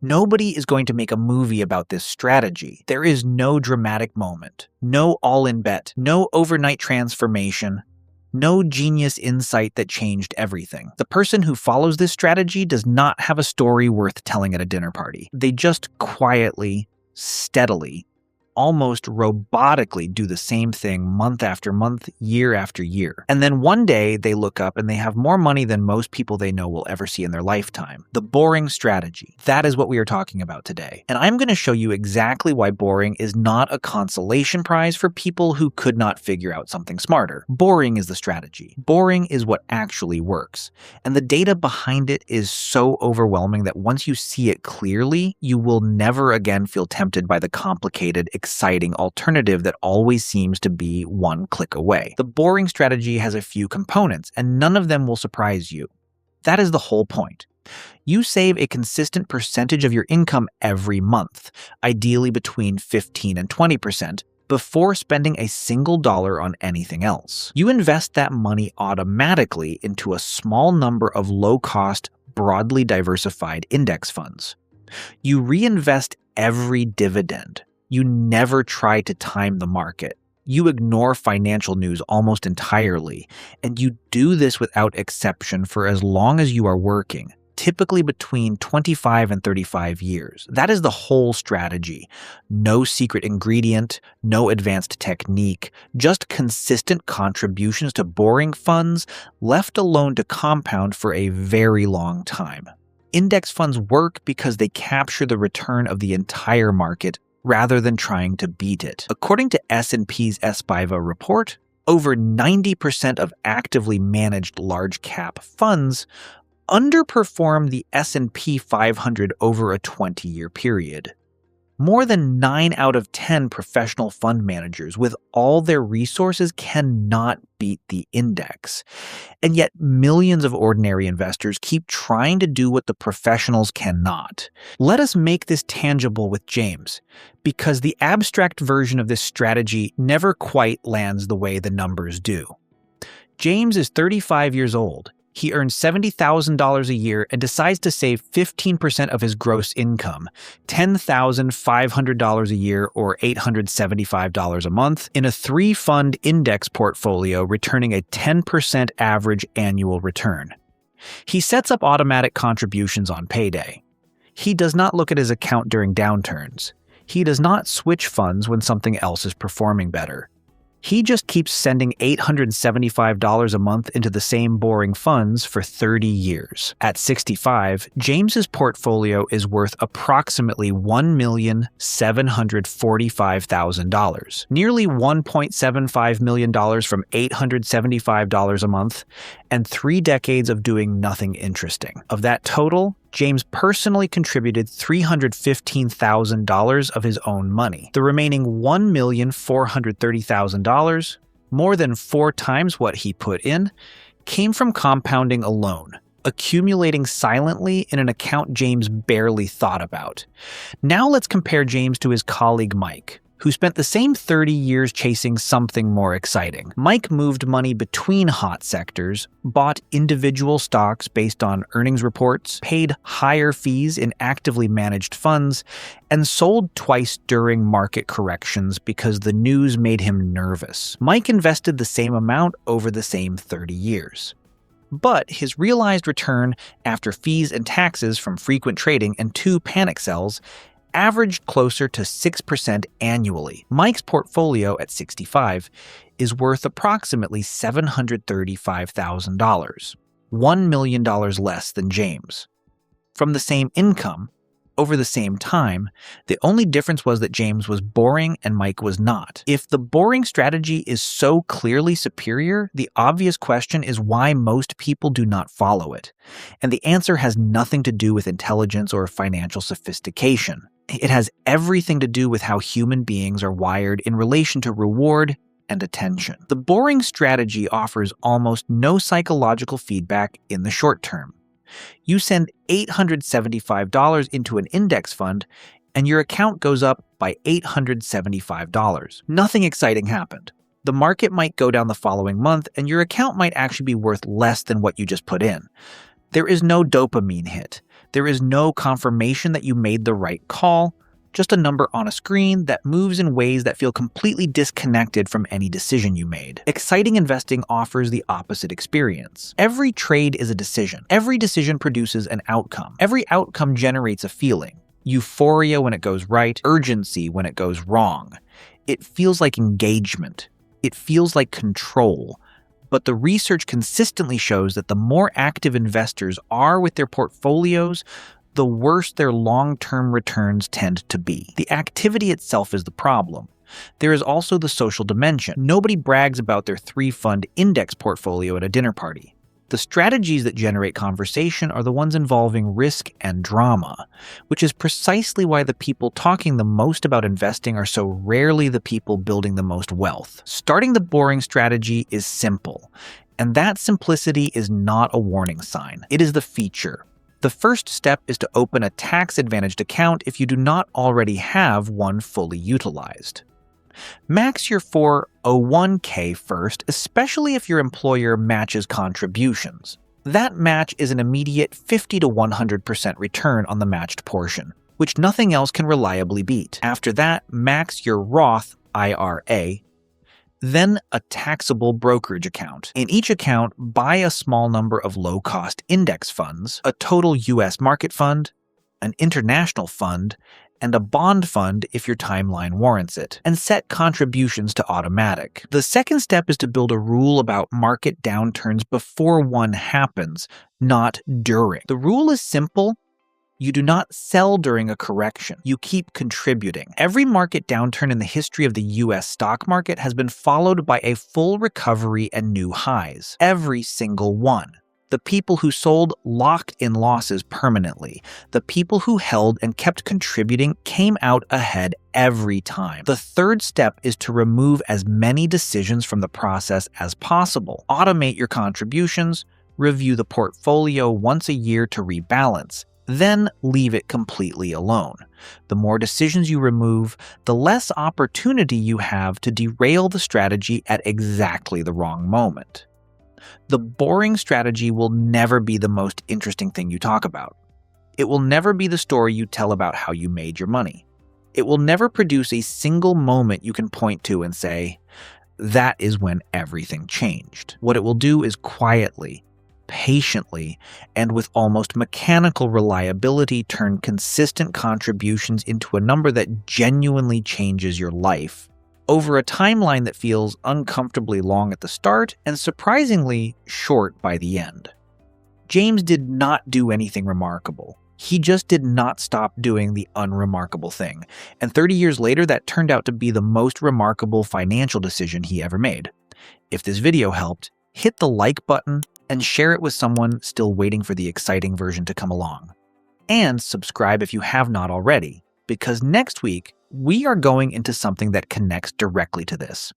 Nobody is going to make a movie about this strategy. There is no dramatic moment, no all-in bet, no overnight transformation, no genius insight that changed everything. The person who follows this strategy does not have a story worth telling at a dinner party. They just quietly, steadily, almost robotically do the same thing month after month, year after year. And then one day they look up and they have more money than most people they know will ever see in their lifetime. The boring strategy. That is what we are talking about today. And I'm going to show you exactly why boring is not a consolation prize for people who could not figure out something smarter. Boring is the strategy. Boring is what actually works. And the data behind it is so overwhelming that once you see it clearly, you will never again feel tempted by the complicated, exciting alternative that always seems to be one click away. The boring strategy has a few components, and none of them will surprise you. That is the whole point. You save a consistent percentage of your income every month, ideally between 15 and 20%, before spending a single dollar on anything else. You invest that money automatically into a small number of low-cost, broadly diversified index funds. You reinvest every dividend. You never try to time the market. You ignore financial news almost entirely, and you do this without exception for as long as you are working, typically between 25 and 35 years. That is the whole strategy. No secret ingredient, no advanced technique, just consistent contributions to boring funds left alone to compound for a very long time. Index funds work because they capture the return of the entire market rather than trying to beat it. According to S&P's SPIVA report, over 90% of actively managed large-cap funds underperform the S&P 500 over a 20-year period. More than 9 out of 10 professional fund managers with all their resources cannot beat the index. And yet millions of ordinary investors keep trying to do what the professionals cannot. Let us make this tangible with James, because the abstract version of this strategy never quite lands the way the numbers do. James is 35 years old. He earns $70,000 a year and decides to save 15% of his gross income, $10,500 a year or $875 a month, in a 3-fund index portfolio returning a 10% average annual return. He sets up automatic contributions on payday. He does not look at his account during downturns. He does not switch funds when something else is performing better. He just keeps sending $875 a month into the same boring funds for 30 years. At 65, James's portfolio is worth approximately $1,745,000, nearly $1.75 million from $875 a month, and 3 decades of doing nothing interesting. Of that total, James personally contributed $315,000 of his own money. The remaining $1,430,000, more than 4 times what he put in, came from compounding alone, accumulating silently in an account James barely thought about. Now let's compare James to his colleague Mike, who spent the same 30 years chasing something more exciting. Mike moved money between hot sectors, bought individual stocks based on earnings reports, paid higher fees in actively managed funds, and sold twice during market corrections because the news made him nervous. Mike invested the same amount over the same 30 years. But his realized return after fees and taxes from frequent trading and 2 panic sells averaged closer to 6% annually. Mike's portfolio at 65 is worth approximately $735,000, $1 million less than James. From the same income, over the same time, the only difference was that James was boring and Mike was not. If the boring strategy is so clearly superior, the obvious question is why most people do not follow it. And the answer has nothing to do with intelligence or financial sophistication. It has everything to do with how human beings are wired in relation to reward and attention. The boring strategy offers almost no psychological feedback in the short term. You send $875 into an index fund, and your account goes up by $875. Nothing exciting happened. The market might go down the following month, and your account might actually be worth less than what you just put in. There is no dopamine hit. There is no confirmation that you made the right call, just a number on a screen that moves in ways that feel completely disconnected from any decision you made. Exciting investing offers the opposite experience. Every trade is a decision. Every decision produces an outcome. Every outcome generates a feeling. Euphoria when it goes right, urgency when it goes wrong. It feels like engagement. It feels like control. But the research consistently shows that the more active investors are with their portfolios, the worse their long-term returns tend to be. The activity itself is the problem. There is also the social dimension. Nobody brags about their 3-fund index portfolio at a dinner party. The strategies that generate conversation are the ones involving risk and drama, which is precisely why the people talking the most about investing are so rarely the people building the most wealth. Starting the boring strategy is simple, and that simplicity is not a warning sign. It is the feature. The first step is to open a tax-advantaged account if you do not already have one fully utilized. Max your 401k first, especially if your employer matches contributions. That match is an immediate 50 to 100% return on the matched portion, which nothing else can reliably beat. After that, max your Roth IRA, then a taxable brokerage account. In each account, buy a small number of low-cost index funds, a total U.S. market fund, an international fund, and a bond fund if your timeline warrants it, and set contributions to automatic. The second step is to build a rule about market downturns before one happens, not during. The rule is simple. You do not sell during a correction. You keep contributing. Every market downturn in the history of the U.S. stock market has been followed by a full recovery and new highs. Every single one. The people who sold locked in losses permanently. The people who held and kept contributing came out ahead every time. The third step is to remove as many decisions from the process as possible. Automate your contributions, review the portfolio once a year to rebalance, then leave it completely alone. The more decisions you remove, the less opportunity you have to derail the strategy at exactly the wrong moment. The boring strategy will never be the most interesting thing you talk about. It will never be the story you tell about how you made your money. It will never produce a single moment you can point to and say, that is when everything changed. What it will do is quietly, patiently, and with almost mechanical reliability turn consistent contributions into a number that genuinely changes your life over a timeline that feels uncomfortably long at the start and surprisingly short by the end. James did not do anything remarkable. He just did not stop doing the unremarkable thing, and 30 years later that turned out to be the most remarkable financial decision he ever made. If this video helped, hit the like button and share it with someone still waiting for the exciting version to come along. And subscribe if you have not already, because next week, we are going into something that connects directly to this.